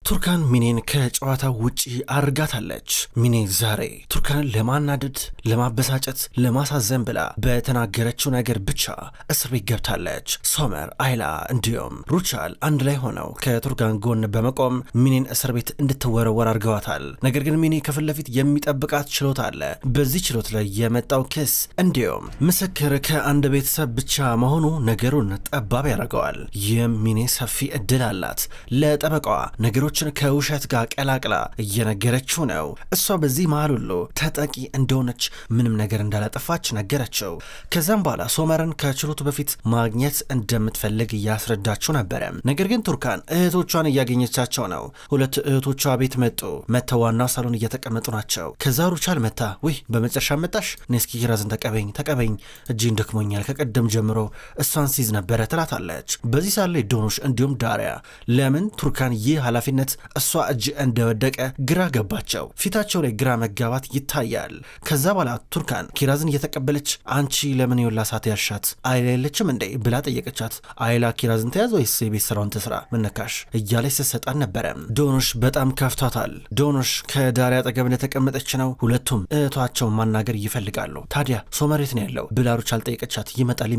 ቱርካን ሚኔን ከጨዋታው ውጪ አርጋታለች። ሚኔ ዛሬ ቱርካንን ለማናደድ፣ ለማበሳጨት፣ ለማሳዘን ብላ በተናገረችው ነገር ብቻ እስር ቤት ገብታለች። ሶመር፣ አይላ እንዲሁም ሩቻል አንድ ላይ ሆነው ከቱርካን ጎን በመቆም ሚኔን እስር ቤት እንድትወረወር አድርገዋታል። ነገር ግን ሚኔ ከፊት ለፊት የሚጠብቃት ችሎት አለ። በዚህ ችሎት ላይ የመጣው ክስ እንዲሁም ምስክር ከአንድ ቤተሰብ ብቻ መሆኑ ነገሩን ጠባብ ያደርገዋል። ይህም ሚኔ ሰፊ እድል አላት። ለጠበቃዋ ነገሮች ከውሸት ጋር ቀላቅላ እየነገረችው ነው። እሷ በዚህ መሃል ሁሉ ተጠቂ እንደሆነች ምንም ነገር እንዳላጠፋች ነገረችው። ከዛም በኋላ ሶመርን ከችሎቱ በፊት ማግኘት እንደምትፈልግ እያስረዳችው ነበረ። ነገር ግን ቱርካን እህቶቿን እያገኘቻቸው ነው። ሁለት እህቶቿ ቤት መጡ። መተው ዋናው ሳሎን እየተቀመጡ ናቸው። ከዛ ሩቻል መታ፣ ውይ በመጨረሻ መጣሽ፣ ኔስኪ ኪራዝን ተቀበኝ፣ እጅን ደክሞኛል፣ ከቀደም ጀምሮ እሷን ሲይዝ ነበረ ትላታለች። በዚህ ሳለ ላይ ዶኖሽ እንዲሁም ዳሪያ ለምን ቱርካን ይህ ኃላፊነት እሷ እጅ እንደወደቀ ግራ ገባቸው። ፊታቸው ላይ ግራ መጋባት ይታያል። ከዛ በኋላ ቱርካን ኪራዝን እየተቀበለች አንቺ ለምን የወላ ሰዓት ያሻት አይላ የለችም እንዴ ብላ ጠየቀቻት። አይላ ኪራዝን ተያዘ ወይስ የቤት ስራውን ትስራ ምነካሽ እያለች ስትሰጣን ነበረ። ዶኖሽ በጣም ከፍቷታል። ዶኖሽ ከዳሪያ አጠገብ እንደተቀመጠች ነው። ሁለቱም እህቷቸውን ማናገር ይፈልጋሉ። ታዲያ ሶመሬት ነው ያለው ብላ ሩቻል ጠየቀቻት። ይመጣል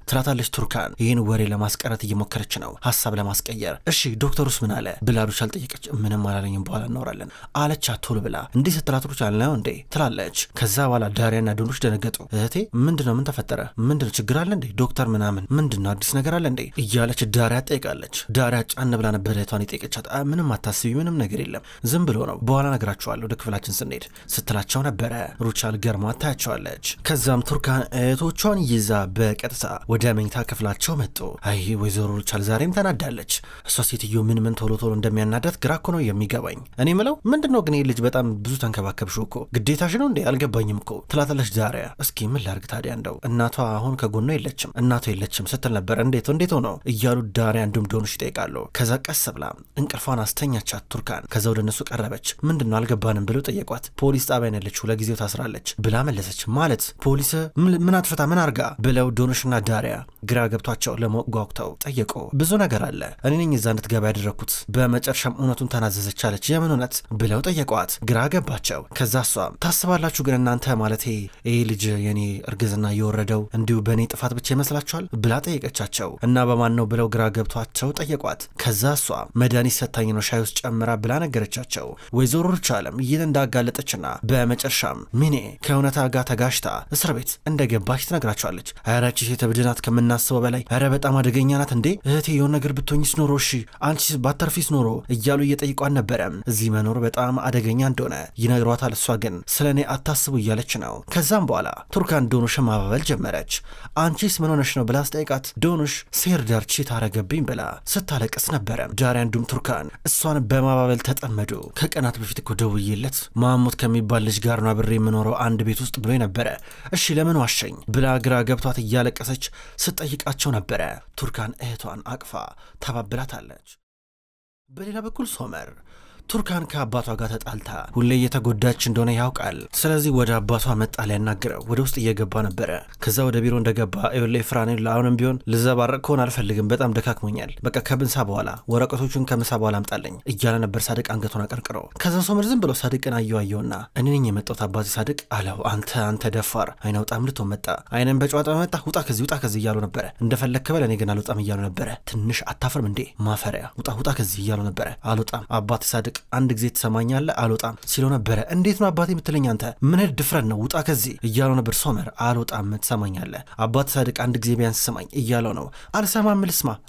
ትላታለች ቱርካን ይህን ወሬ ለማስቀረት እየሞከረች ነው፣ ሀሳብ ለማስቀየር። እሺ ዶክተሩስ ምን አለ ብላ ሩቻል ጠየቀች። ምንም አላለኝም በኋላ እናወራለን አለቻት ቶሎ ብላ። እንዲህ ስትላት ሩቻል ነው እንዴ ትላለች። ከዛ በኋላ ዳሪያና ዶኖሽ ደነገጡ። እህቴ ምንድነው? ምን ተፈጠረ? ምንድነው? ችግር አለ እንዴ? ዶክተር ምናምን ምንድነው? አዲስ ነገር አለ እንዴ እያለች ዳሪያ ጠይቃለች። ዳሪያ ጫን ብላ ነበር እህቷን የጠየቀቻት። ምንም አታስቢ፣ ምንም ነገር የለም፣ ዝም ብሎ ነው፣ በኋላ ነግራችኋለሁ ወደ ክፍላችን ስንሄድ ስትላቸው ነበረ። ሩቻል ገርማ ታያቸዋለች። ከዛም ቱርካን እህቶቿን ይዛ በቀጥታ ወደ መኝታ ክፍላቸው መጡ። አይ ወይዘሮ ሩቻል ዛሬም ተናዳለች። እሷ ሴትዮ ምን ቶሎ እንደሚያናዳት ግራ እኮ ነው የሚገባኝ። እኔ ምለው ምንድነው ግን ልጅ በጣም ብዙ ተንከባከብሽው እኮ ግዴታሽ ነው እንዴ? አልገባኝም እኮ ትላታለች ዳሪያ። እስኪ ምን ላርግ ታዲያ፣ እንደው እናቷ አሁን ከጎኗ የለችም ስትል ነበር። እንዴት ሆነው እያሉ ዳሪያ እንዲሁም ዶኖሽ ይጠይቃሉ። ከዛ ቀስ ብላ እንቅልፏን አስተኛቻት ቱርካን። ከዛ ወደ እነሱ ቀረበች። ምንድነው አልገባንም ብለው ጠየቋት። ፖሊስ ጣቢያ ያለችው ለጊዜው ታስራለች ብላ መለሰች። ማለት ፖሊስ ምን አጥፍታ ምን አርጋ ብለው ዶኖሽና ዳሪያ ግራ ገብቷቸው ለመጓጉተው ጠየቁ። ብዙ ነገር አለ፣ እኔ ነኝ እዛ እንድትገባ ያደረኩት። በመጨረሻም እውነቱን ተናዘዘች አለች። የምን እውነት ብለው ጠየቋት። ግራ ገባቸው። ከዛ እሷ ታስባላችሁ ግን እናንተ ማለቴ ይህ ልጅ የኔ እርግዝና የወረደው እንዲሁ በእኔ ጥፋት ብቻ ይመስላችኋል ብላ ጠየቀቻቸው። እና በማን ነው ብለው ግራ ገብቷቸው ጠየቋት። ከዛ እሷ መድኃኒት ሰታኝ ነው ሻይ ውስጥ ጨምራ ብላ ነገረቻቸው። ወይዘሮ ሩቻለም ይህን እንዳጋለጠችና በመጨረሻም ሚኔ ከእውነታ ጋር ተጋሽታ እስር ቤት እንደገባች ትነግራቸዋለች። አያራቺ ሴት እብድናት ከምናስበው በላይ፣ ኧረ በጣም አደገኛ ናት እንዴ እህቴ የሆነ ነገር ብትሆኝስ ኖሮ፣ እሺ አንቺ ባተርፊስ ኖሮ እያሉ እየጠይቋን ነበረ። እዚህ መኖር በጣም አደገኛ እንደሆነ ይነግሯታል። እሷ ግን ስለ እኔ አታስቡ እያለች ነው። ከዛም በኋላ ቱርካን ዶኖሽን ማባበል ጀመረች። አንቺስ ምን ሆነሽ ነው ብላ ስጠይቃት ዶኖሽ ሴርዳር ቺት አረገብኝ ብላ ስታለቅስ ነበረ። ዳሪያ እንዲሁም ቱርካን እሷን በማባበል ተጠመዱ። ከቀናት በፊት እኮ ደውዬለት ማሙት ከሚባል ልጅ ጋር ነው አብሬ የምኖረው አንድ ቤት ውስጥ ብሎ ነበረ፣ እሺ ለምን ዋሸኝ ብላ ግራ ገብቷት እያለቀሰች ስትጠይቃቸው ነበረ። ቱርካን እህቷን አቅፋ ታባብላታለች። በሌላ በኩል ሶመር ቱርካን ከአባቷ ጋር ተጣልታ ሁሌ እየተጎዳች እንደሆነ ያውቃል። ስለዚህ ወደ አባቷ መጣ ሊያናግረው ወደ ውስጥ እየገባ ነበረ። ከዛ ወደ ቢሮ እንደገባ ኤውሌ ፍራኔን ለአሁንም ቢሆን ልዘባረቅ ከሆን አልፈልግም፣ በጣም ደካክሞኛል፣ በቃ ከምሳ በኋላ ወረቀቶቹን ከምሳ በኋላ አምጣለኝ እያለ ነበር ሳድቅ አንገቱን አቀርቅረው። ከዛ ሶመር ዝም ብሎ ሳድቅን አየውና እኔ ነኝ የመጣሁት አባቴ ሳድቅ አለው። አንተ ደፋር አይነ ውጣም ልቶ መጣ አይነን በጨዋታ መጣ ውጣ ከዚህ እያሉ ነበረ። እንደፈለክ በል እኔ ግን አልወጣም እያሉ ነበረ። ትንሽ አታፍርም እንዴ ማፈሪያ ውጣ ከዚህ እያሉ ነበረ። አልወጣም አባቴ ሳድቅ አንድ ጊዜ ትሰማኛለህ አልወጣም ሲለው ነበረ። እንዴት ነው አባቴ የምትለኝ አንተ ምን ድፍረት ነው ውጣ ከዚህ እያለው ነበር። ሶመር አልወጣም ትሰማኛለህ አባቴ ሳድቅ አንድ ጊዜ ቢያንስ ስማኝ እያለው ነው። አልሰማም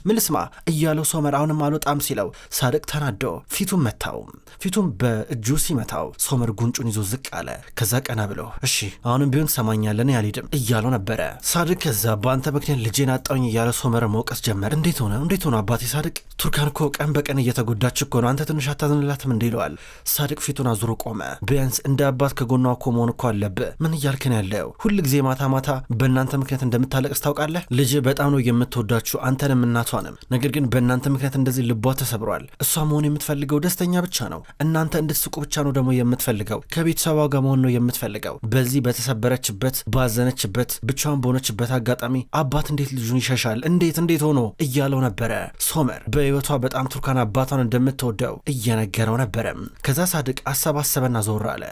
ምልስማ እያለው ሶመር አሁንም አልወጣም ሲለው ሳድቅ ተናዶ ፊቱን መታው። ፊቱን በእጁ ሲመታው ሶመር ጉንጩን ይዞ ዝቅ አለ። ከዛ ቀና ብሎ እሺ አሁንም ቢሆን ትሰማኛለህ እኔ አልሄድም እያለው ነበረ። ሳድቅ ከዛ በአንተ ምክንያት ልጄን አጣውኝ እያለ ሶመር መውቀስ ጀመር። እንዴት ሆነ አባቴ ሳድቅ ቱርካን እኮ ቀን በቀን እየተጎዳች እኮ ነው፣ አንተ ትንሽ አታዝንላት አትነግራትም እንዴ ይለዋል። ሳድቅ ፊቱን አዙሮ ቆመ። ቢያንስ እንደ አባት ከጎኗ እኮ መሆን እኮ አለብህ። ምን እያልክን ያለው? ሁል ጊዜ ማታ ማታ በእናንተ ምክንያት እንደምታለቅስ ታውቃለህ? ልጅ በጣም ነው የምትወዳችሁ አንተንም እናቷንም። ነገር ግን በእናንተ ምክንያት እንደዚህ ልቧ ተሰብሯል። እሷ መሆን የምትፈልገው ደስተኛ ብቻ ነው። እናንተ እንድትስቁ ብቻ ነው ደግሞ የምትፈልገው። ከቤተሰቧ ጋር መሆን ነው የምትፈልገው። በዚህ በተሰበረችበት ባዘነችበት ብቻዋን በሆነችበት አጋጣሚ አባት እንዴት ልጁን ይሸሻል? እንዴት ሆኖ እያለው ነበረ። ሶመር በህይወቷ በጣም ቱርካን አባቷን እንደምትወደው እየነገረው ነበረ። ከዛ ሳድቅ አሰባሰበና ዞር አለ።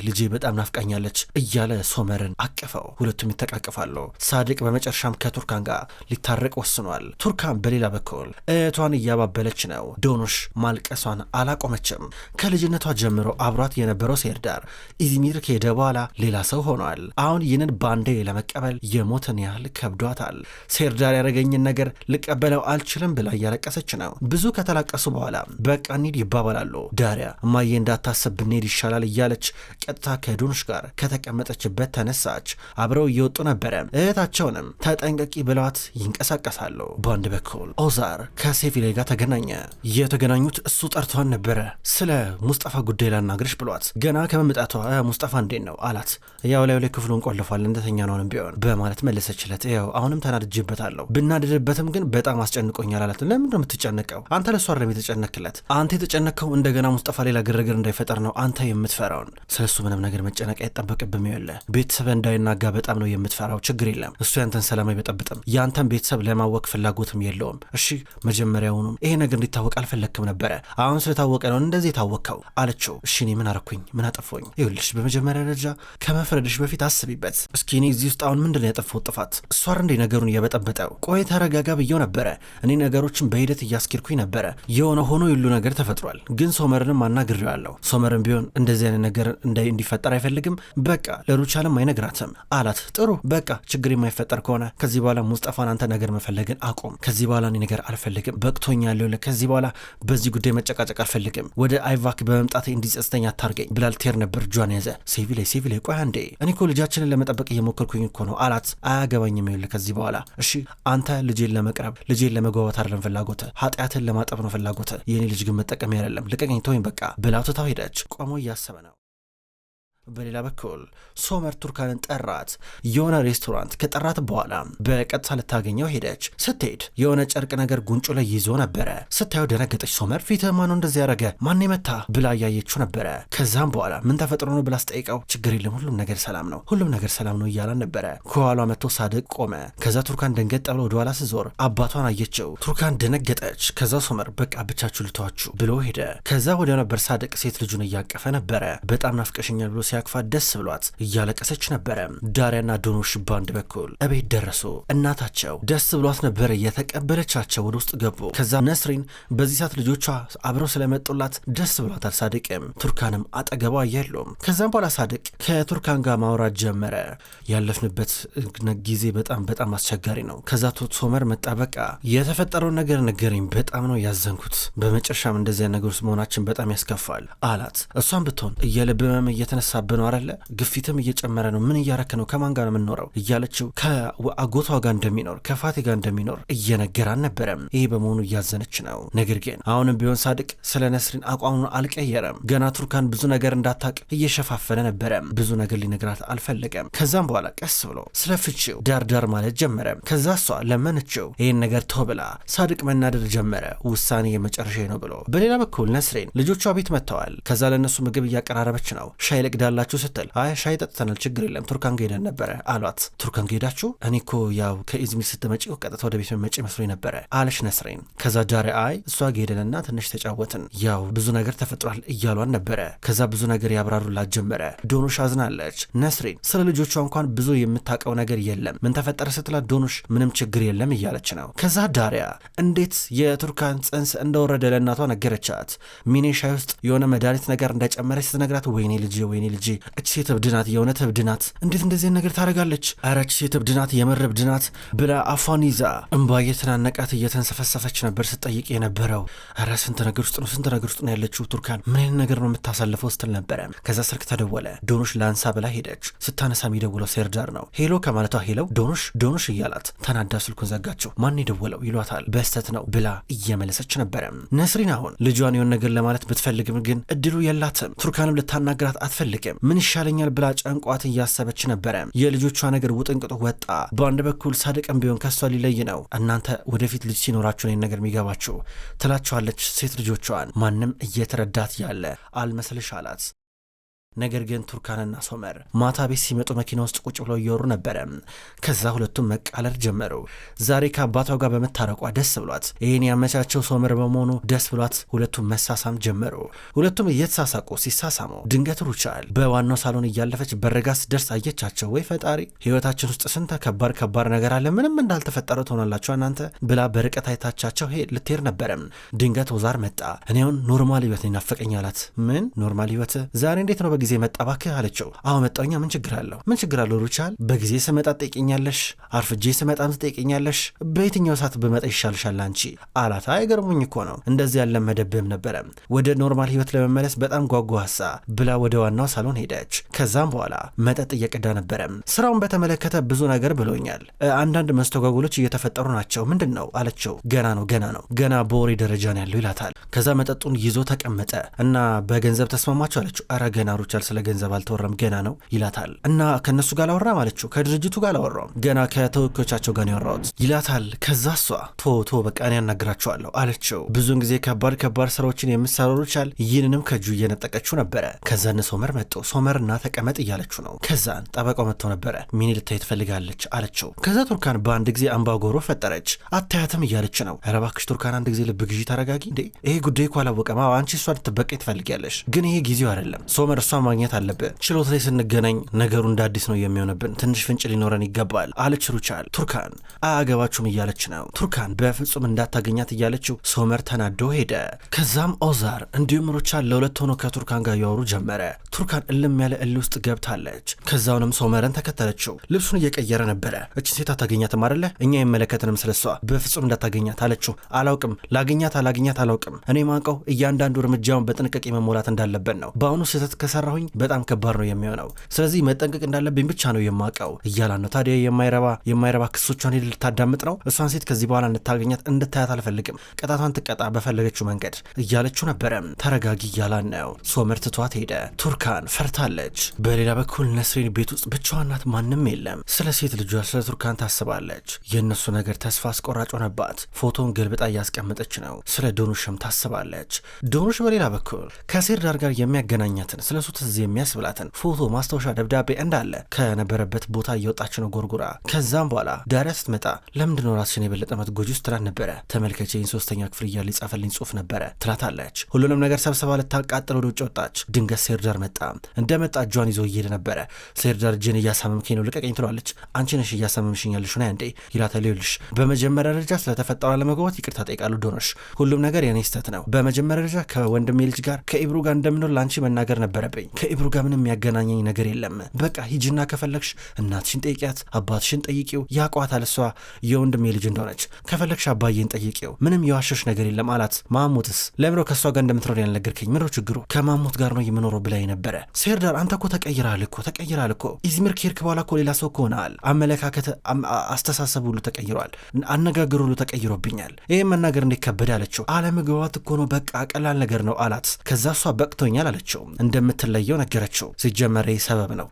ልጄ በጣም ናፍቃኛለች እያለ ሶመርን አቀፈው። ሁለቱም ይተቃቀፋሉ። ሳድቅ በመጨረሻም ከቱርካን ጋር ሊታረቅ ወስኗል። ቱርካን በሌላ በኩል እህቷን እያባበለች ነው። ዶኖሽ ማልቀሷን አላቆመችም። ከልጅነቷ ጀምሮ አብሯት የነበረው ሴርዳር ኢዝሚር ከሄደ በኋላ ሌላ ሰው ሆኗል። አሁን ይህንን ባንዴ ለመቀበል የሞትን ያህል ከብዷታል። ሴርዳር ያደረገኝን ነገር ልቀበለው አልችልም ብላ እያለቀሰች ነው። ብዙ ከተላቀሱ በኋላ በቃ እንሂድ ይባባላሉ። ዳሪያ እማዬ እንዳታሰብ ብንሄድ ይሻላል እያለች ቀጥታ ከዶኖሽ ጋር ከተቀመጠችበት ተነሳች። አብረው እየወጡ ነበረ። እህታቸውንም ተጠንቀቂ ብለዋት ይንቀሳቀሳሉ። በአንድ በኩል ኦዛር ከሴቪሌ ጋር ተገናኘ። የተገናኙት እሱ ጠርቷን ነበረ። ስለ ሙስጠፋ ጉዳይ ላናግርሽ ብሏት ገና ከመምጣቷ ሙስጠፋ እንዴት ነው አላት። ያው ላይ ክፍሉን ቆልፏል እንደተኛ ነውንም ቢሆን በማለት መለሰችለት። ያው አሁንም ተናድጄበታለሁ፣ ብናድድበትም ግን በጣም አስጨንቆኛል አላት። ለምን ነው የምትጨነቀው? አንተ ለሷ አይደለም የተጨነክለት። አንተ የተጨነከው እንደገና ሙስጠፋ ሌላ ግርግር እንዳይፈጠር ነው አንተ የምትፈራውን። ስለሱ ምንም ነገር መጨነቅ አይጠበቅብም። ይኸውልህ ቤተሰብ እንዳይናጋ በጣም ነው የምትፈራው። ችግር የለም እሱ ያንተን ሰላም አይበጠብጥም። ያንተን ቤተሰብ ለማወቅ ፍላጎትም የለውም። እሺ መጀመሪያውኑም ይሄ ነገር እንዲታወቅ አልፈለክም ነበረ። አሁን ስለታወቀ ነው እንደዚህ የታወቀው አለችው። እሺ እኔ ምን አረኩኝ? ምን አጠፋኝ? ይኸውልሽ በመጀመሪያ ደረጃ ከመፍረድሽ በፊት አስቢበት እስኪ። እኔ እዚህ ውስጥ አሁን ምንድን ነው ያጠፋሁት ጥፋት? እሷ እንዴ ነገሩን እየበጠበጠው? ቆይ ተረጋጋ ብየው ነበረ። እኔ ነገሮችን በሂደት እያስኪርኩኝ ነበረ። የሆነ ሆኖ ሁሉ ነገር ተፈጥሯል። ግን ሶመርንም አናግሬዋለሁ። ሶመርም ቢሆን እንደዚህ አይነት ነገር እንዲፈጠር አይፈልግም። በቃ ለሩቻልም አይነግራትም አላት። ጥሩ በቃ ችግር የማይፈጠር ከሆነ ከዚህ በኋላ ሙስጠፋን አንተ ነገር መፈለግን አቁም። ከዚህ በኋላ እኔ ነገር አልፈልግም፣ በቅቶኛል። ከዚህ በኋላ በዚህ ጉዳይ መጨቃጨቅ አልፈልግም። ወደ አይቫክ በመምጣቴ እንዲጸጽተኛ አታርገኝ ብላ ልትሄድ ነበር። እጇን ያዘ። ሴቪሌ ቆይ አንዴ፣ እኔ እኮ ልጃችንን ለመጠበቅ እየሞከርኩኝ እኮ ነው አላት። አያገባኝም። ከዚህ በኋላ እሺ አንተ ልጄን ለመቅረብ ልጄን ለመግባባት አይደለም ፍላጎት፣ ኃጢአትን ለማጠብ ነው ፍላጎት። የኔ ልጅ ግን መጠቀም አይደለም። ልቀቀኝ፣ ተወኝ በቃ ብላ ትታው ሄደች። ቆሞ እያሰበ ነው። በሌላ በኩል ሶመር ቱርካንን ጠራት። የሆነ ሬስቶራንት ከጠራት በኋላ በቀጥታ ልታገኘው ሄደች። ስትሄድ የሆነ ጨርቅ ነገር ጉንጩ ላይ ይዞ ነበረ። ስታየው ደነገጠች። ሶመር ፊትህ ማን ነው እንደዚህ ያደረገ? ማን መታ ብላ እያየችው ነበረ። ከዛም በኋላ ምን ተፈጥሮ ነው ብላ ስጠይቀው ችግር የለም ሁሉም ነገር ሰላም ነው እያላን ነበረ። ከኋሏ መጥቶ ሳድቅ ቆመ። ከዛ ቱርካን ደንገጥ ብሎ ወደኋላ ስዞር አባቷን አየችው። ቱርካን ደነገጠች። ከዛ ሶመር በቃ ብቻችሁ ልተዋችሁ ብሎ ሄደ። ከዛ ወደ ነበር ሳድቅ ሴት ልጁን እያቀፈ ነበረ። በጣም ናፍቀሽኛል ብሎ ሲያቅፋት ደስ ብሏት እያለቀሰች ነበረ። ዳሪያና ዶኖሽ ባንድ በኩል እቤት ደረሱ። እናታቸው ደስ ብሏት ነበረ የተቀበለቻቸው። ወደ ውስጥ ገቡ። ከዛ ነስሪን በዚህ ሰዓት ልጆቿ አብረው ስለመጡላት ደስ ብሏታል። ሳድቅም ቱርካንም አጠገቧ የሉም። ከዛም በኋላ ሳድቅ ከቱርካን ጋር ማውራት ጀመረ። ያለፍንበት ጊዜ በጣም አስቸጋሪ ነው። ከዛ ሶመር መጣ። በቃ የተፈጠረውን ነገር ነገረኝ። በጣም ነው ያዘንኩት። በመጨረሻም እንደዚያ ነገር ውስጥ መሆናችን በጣም ያስከፋል አላት። እሷም ብትሆን እየልብ ህመም እየተነሳብን ነው አይደለ? ግፊትም እየጨመረ ነው። ምን እያረክ ነው? ከማን ጋር ነው የምንኖረው? እያለችው ከአጎቷ ጋር እንደሚኖር ከፋቴ ጋር እንደሚኖር እየነገራን ነበረም። ይሄ በመሆኑ እያዘነች ነው። ነገር ግን አሁንም ቢሆን ሳድቅ ስለ ነስሪን አቋሙን አልቀየረም። ገና ቱርካን ብዙ ነገር እንዳታቅ እየሸፋፈነ ነበረ። ብዙ ነገር ሊነግራት አልፈለገም። ከዛም በኋላ ቀስ ብሎ ስለ ፍቺው ዳርዳር ማለት ጀመረ። ከዛ እሷ ለመነችው። ይህን ነገር ተው ብላ ሳድቅ መናደድ ጀመረ። ውሳኔ የመጨረሻ ነው ብሎ። በሌላ በኩል ነስሪን ልጆቿ ቤት መጥተዋል። ከዛ ለእነሱ ምግብ እያቀራረበች ነው። ሻይ ልቅዳላችሁ ስትል አይ ሻይ ጠጥተናል ችግር የለም ቱርካን ጋር ሄደን ነበረ አሏት። ቱርካን ጋር ሄዳችሁ? እኔ እኮ ያው ከኢዝሚር ስትመጪ ቀጥታ ወደ ቤት መጪ መስሎኝ ነበረ አለች ነስሪን። ከዛ ዳሪ አይ እሷ ጋር ሄደንና ትንሽ ተጫወትን፣ ያው ብዙ ነገር ተፈጥሯል እያሏን ነበረ። ከዛ ብዙ ነገር ያብራሩላት ጀመረ። ዶኖሽ አዝናለች። ነስሪን ስለ ልጆቿ እንኳን ብዙ የምታውቀው ነገር የለም ምን ተፈጠረ ስትላት ዶኖሽ ምንም ችግር የለም እያለች ነው። ከዛ ዳሪያ እንዴት የቱርካን ጽንስ እንደወረደ ለእናቷ ነገረቻት። ሚኔ ሻይ ውስጥ የሆነ መድኃኒት ነገር እንደጨመረች ስትነግራት ወይኔ ልጄ ልጄ እች ሴት እብድ ናት፣ የእውነት እብድ ናት፣ እንዴት እንደዚህ ነገር ታደርጋለች? ኧረ እች ሴት እብድ ናት፣ የምር እብድ ናት ብላ አፏን ይዛ እንባ እየተናነቃት እየተንሰፈሰፈች ነበር ስጠይቅ የነበረው። ኧረ ስንት ነገር ውስጥ ነው ያለችው ቱርካን፣ ምን አይነት ነገር ነው የምታሳልፈው ስትል ነበረ። ከዛ ስልክ ተደወለ። ዶኖሽ ላንሳ ብላ ሄደች። ስታነሳ የሚደውለው ሴርዳር ነው። ሄሎ ከማለቷ ሄለው ዶኖሽ እያላት ተናዳ ስልኩን ዘጋችው። ማን የደወለው ይሏታል። በስተት ነው ብላ እየመለሰች ነበረ። ነስሪን አሁን ልጇን የሆነ ነገር ለማለት ብትፈልግም ግን እድሉ የላትም። ቱርካንም ልታናግራት አትፈልግም። ምን ይሻለኛል ብላ ጨንቋት እያሰበች ነበረ። የልጆቿ ነገር ውጥንቅጡ ወጣ። በአንድ በኩል ሳድቅም ቢሆን ከሷ ሊለይ ነው። እናንተ ወደፊት ልጅ ሲኖራችሁ ነው ነገር የሚገባችሁ ትላቸዋለች ሴት ልጆቿን። ማንም እየተረዳት ያለ አልመስልሽ አላት። ነገር ግን ቱርካንና ሶመር ማታ ቤት ሲመጡ መኪና ውስጥ ቁጭ ብለው እየወሩ ነበረ። ከዛ ሁለቱም መቃለድ ጀመሩ። ዛሬ ከአባቷ ጋር በመታረቋ ደስ ብሏት፣ ይህን ያመቻቸው ሶመር በመሆኑ ደስ ብሏት ሁለቱም መሳሳም ጀመሩ። ሁለቱም እየተሳሳቁ ሲሳሳሙ ድንገት ሩቻል በዋናው ሳሎን እያለፈች በረጋ ስደርስ አየቻቸው። ወይ ፈጣሪ፣ ህይወታችን ውስጥ ስንት ከባድ ነገር አለ፣ ምንም እንዳልተፈጠረ ትሆናላችሁ እናንተ ብላ በርቀት አይታቻቸው ልትሄድ ነበረ። ድንገት ወዛር መጣ። እኔውን ኖርማል ህይወት ይናፈቀኝ አላት። ምን ኖርማል ህይወት? ዛሬ እንዴት ነው ጊዜ መጣ ባክህ አለችው። አዎ መጣኛ፣ ምን ችግር አለው ሩቻል? በጊዜ ስመጣ ትጠይቀኛለሽ፣ አርፍጄ ስመጣም ትጠይቀኛለሽ፣ በየትኛው ሰዓት ብመጣ ይሻልሻል አንቺ አላት። አይገርሙኝ እኮ ነው እንደዚህ ያለ መደብም ነበረ። ወደ ኖርማል ህይወት ለመመለስ በጣም ጓጓሳ ብላ ወደ ዋናው ሳሎን ሄደች። ከዛም በኋላ መጠጥ እየቀዳ ነበረ። ስራውን በተመለከተ ብዙ ነገር ብሎኛል፣ አንዳንድ መስተጓጎሎች እየተፈጠሩ ናቸው። ምንድን ነው አለችው። ገና በወሬ ደረጃ ነው ያለው ይላታል። ከዛ መጠጡን ይዞ ተቀመጠ እና በገንዘብ ተስማማችሁ አለችው። አረ ገና ሩቻል ስለ ገንዘብ አልተወራም ገና ነው ይላታል። እና ከነሱ ጋር አላወራም አለችው። ከድርጅቱ ጋር አላወራም ገና ከተወካዮቻቸው ጋር ያወራሁት ይላታል። ከዛ እሷ ቶ በቃ እኔ ያናግራቸዋለሁ አለችው። ብዙውን ጊዜ ከባድ ስራዎችን የምትሰራው ሩቻል ይህንንም ከእጁ እየነጠቀችው ነበረ። ከዛን ሶመር መጥቶ ሶመርና ተቀመጥ እያለችው ነው። ከዛን ጠበቃው መጥቶ ነበረ። ሚኒ ልታይ ትፈልጋለች አለችው። ከዛ ቱርካን በአንድ ጊዜ አምባጓሮ ፈጠረች። አታያትም እያለች ነው። ኧረ እባክሽ ቱርካን አንድ ጊዜ ልብ ግዢ ተረጋጊ እንዴ፣ ይሄ ጉዳይ እኮ አላወቀም። አንቺ እሷ ልትበቀኝ ትፈልጊያለሽ፣ ግን ይሄ ጊዜው አይደለም ሶመር፣ እሷ ማግኘት አለብን። ችሎት ላይ ስንገናኝ ነገሩ እንደ አዲስ ነው የሚሆንብን፣ ትንሽ ፍንጭ ሊኖረን ይገባል አለች ሩቻል። ቱርካን አያገባችሁም እያለች ነው። ቱርካን በፍጹም እንዳታገኛት እያለችው ሶመር ተናዶ ሄደ። ከዛም ኦዛር እንዲሁም ሩቻል ለሁለት ሆኖ ከቱርካን ጋር ያወሩ ጀመረ። ቱርካን እልም ያለ እል ውስጥ ገብታለች። ከዛውንም ሶመርን ተከተለችው። ልብሱን እየቀየረ ነበረ። እቺ ሴት አታገኛትም አይደለ? እኛ አይመለከተንም ስለሷ፣ በፍጹም እንዳታገኛት አለችው። አላውቅም፣ ላገኛት አላውቅም። እኔ ማንቀው እያንዳንዱ እርምጃውን በጥንቃቄ መሞላት እንዳለበት ነው። በአሁኑ ስህተት ከሰራሁኝ በጣም ከባድ ነው የሚሆነው። ስለዚህ መጠንቀቅ እንዳለብኝ ብቻ ነው የማውቀው እያላን ነው። ታዲያ የማይረባ ክሶቿን ሄድ ልታዳምጥ ነው? እሷን ሴት ከዚህ በኋላ እንድታገኛት እንድታያት አልፈልግም። ቅጣቷን ትቀጣ በፈለገችው መንገድ እያለችው ነበረ። ተረጋጊ እያላን ነው። ሶመር ትቷት ሄደ። ቱርካን ፈርታለች። በሌላ በኩል ነስሪን ቤት ውስጥ ብቻዋን ናት፣ ማንም የለም። ስለ ሴት ልጇ ስለ ቱርካን ታስባለች። የእነሱ ነገር ተስፋ አስቆራጭ ሆነባት። ፎቶን ገልብጣ እያስቀመጠች ነው። ስለ ዶኑሽም ታስባለች። ዶኑሽ በሌላ በኩል ከሴርዳር ጋር የሚያገናኛትን ስለ ሱ ትዝ የሚያስብላትን ፎቶ ማስታወሻ ደብዳቤ እንዳለ ከነበረበት ቦታ እየወጣች ነው ጎርጉራ። ከዛም በኋላ ዳሪያ ስትመጣ ለምንድነው ራስሽን የበለጠ መትጎጂ ውስጥ ትላት ነበረ። ተመልከቼኝ 3ኛ ክፍል እያለ ይጻፈልኝ ጽሁፍ ነበረ ትላታለች። ሁሉንም ነገር ሰብሰባ ልታቃጥል ወደ ውጭ ወጣች። ድንገት ሴርዳር መጣ። እንደመጣ እጇን ይዞ እየሄደ ነበረ። ሴርዳር እጅን እያሳመምከኝ ነው ልቀቀኝ ትሏለች። አንቺ ነሽ እያሳመምሽኝ ያለሽ ና እንዴ ይላታል። ይኸውልሽ በመጀመሪያ ደረጃ ስለተፈጠረው አለመግባባት ይቅርታ ጠይቃለሁ ዶኖሽ፣ ሁሉም ነገር የኔ ስህተት ነው። በመጀመሪያ ደረጃ ከወንድሜ ልጅ ጋር ከኢብሩ ጋር እንደምኖር ለአንቺ መናገር ነበረብኝ። ከኢብሩ ጋር ምንም የሚያገናኘኝ ነገር የለም። በቃ ሂጂና ከፈለግሽ እናትሽን ጠይቂያት፣ አባትሽን ጠይቂው፣ ያቋታል እሷ የወንድሜ ልጅ እንደሆነች። ከፈለግሽ አባዬን ጠይቂው፣ ምንም የዋሸሽ ነገር የለም አላት። ማሙትስ ለምሮ ከእሷ ጋር እንደምትኖር ያልነገርከኝ ምንድነው ችግሩ? ከማሙት ጋር ነው የምኖረው ብላኝ ነበረ። ሴርዳር አንተ እኮ ተቀይራል እኮ ኢዝሚር ከሄድክ በኋላ እኮ ሌላ ሰው እኮ ሆነሃል። አመለካከት፣ አስተሳሰብ ሁሉ ተቀይሯል። አነጋገር ሁሉ ተቀይሮብኛል። ይህም መናገር እንዲከበድ አለችው። አለመግባባት እኮ ነው፣ በቃ ቀላል ነገር ነው አላት። ከዛ እሷ በቅቶኛል አለችው። እንደምትለየው ነገረችው። ሲጀመር ሰበብ ነው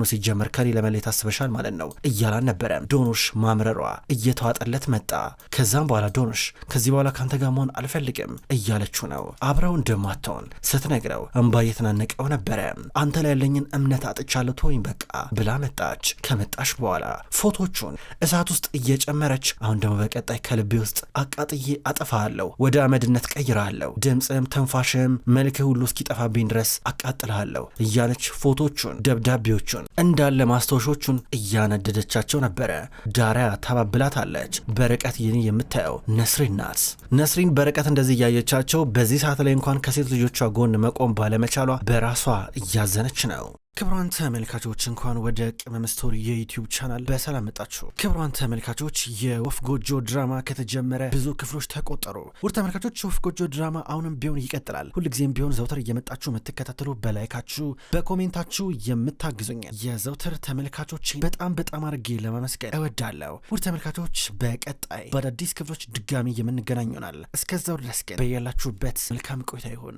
ሲጀመር ከኔ ለመለየት አስበሻል ማለት ነው እያላን ነበረ። ዶኖሽ ማምረሯ እየተዋጠለት መጣ። ከዛም በኋላ ዶኖሽ ከዚህ በኋላ ካንተ ጋር መሆን አልፈልግም እያለችው ነው። አብረው እንደማትሆን ስትነግረው እንባ እየተናነቀው ነበረ። አንተ ላይ ያለኝን እምነት አጥቻለሁ ተወኝ በቃ ብላ መጣች። ከመጣሽ በኋላ ፎቶቹን እሳት ውስጥ እየጨመረች አሁን ደግሞ በቀጣይ ከልቤ ውስጥ አቃጥዬ አጠፋለሁ፣ ወደ አመድነት ቀይራለሁ፣ ድምፅም ተንፋሽም መልክህ ሁሉ እስኪጠፋብኝ ድረስ አቃጥልሃለሁ እያለች ፎቶቹን፣ ደብዳቤዎቹን እንዳለ ማስታወሾቹን እያነደደቻቸው ነበረ። ዳሪያ ታባብላታለች። በርቀት ይህን የምታየው ነስሪን ናት። ነስሪን በርቀት እንደዚህ እያየቻቸው በዚህ ሰዓት ላይ እንኳን ከሴት ልጆቿ ጎን መቆም ባለመቻሏ በራሷ እያዘነች ነው። ክቡራን ተመልካቾች እንኳን ወደ ቅመም ስቶሪ የዩቲዩብ ቻናል በሰላም መጣችሁ። ክቡራን ተመልካቾች የወፍ ጎጆ ድራማ ከተጀመረ ብዙ ክፍሎች ተቆጠሩ። ውድ ተመልካቾች የወፍ ጎጆ ድራማ አሁንም ቢሆን ይቀጥላል። ሁልጊዜም ቢሆን ዘውትር እየመጣችሁ የምትከታተሉ በላይካችሁ በኮሜንታችሁ የምታግዙኝ የዘውትር ተመልካቾች በጣም አድርጌ ለማመስገን እወዳለሁ። ውድ ተመልካቾች በቀጣይ በአዳዲስ ክፍሎች ድጋሚ የምንገናኝ ይሆናል። እስከዛው ድረስ ግን በያላችሁበት መልካም ቆይታ ይሁን።